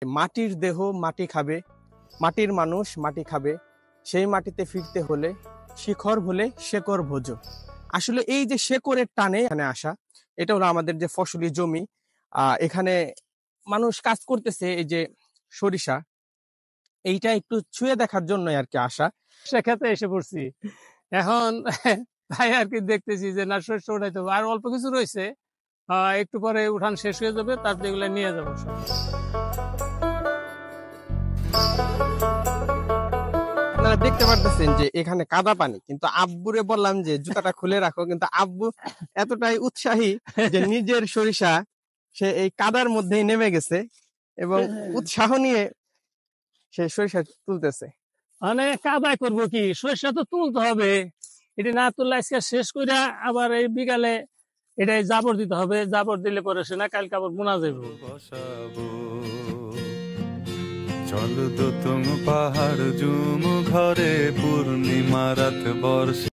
মাটির দেহ মাটি খাবে, মাটির মানুষ মাটি খাবে, সেই মাটিতে ফিরতে হলে শিখর হলে শেকড় ভোজো। আসলে এই যে শেকড়ের টানে এখানে আসা, এটা হলো আমাদের যে ফসলি জমি। এখানে মানুষ কাজ করতেছে, এই যে সরিষা, এইটা একটু ছুঁয়ে দেখার জন্যই আর কি আসা। সেক্ষেত্রে এসে পড়ছি এখন। তাই আর কি দেখতেছি যে না, শস্য উঠাইতে হবে, আর অল্প কিছু রয়েছে, একটু পরে উঠান শেষ হয়ে যাবে, তারপরে এগুলো নিয়ে যাবো সব। আপনারা দেখতে পারতেছেন যে এখানে কাদা পানি, কিন্তু আব্বুরে বললাম যে জুতাটা খুলে রাখো, কিন্তু আব্বু এতটাই উৎসাহী যে নিজের সরিষা সে এই কাদার মধ্যেই নেমে গেছে এবং উৎসাহ নিয়ে সে সরিষা তুলতেছে। মানে কাদায় করবো কি, সরিষা তো তুলতে হবে, এটি না তুললে আজকে শেষ করে আবার এই বিকালে এটাই জাবর দিতে হবে, জাবর দিলে পরে সে না কালকে আবার বোনা যাবে। চল তো তুম পাহাড় জুম ঘরে পূর্ণিমা রাত বর্ষে।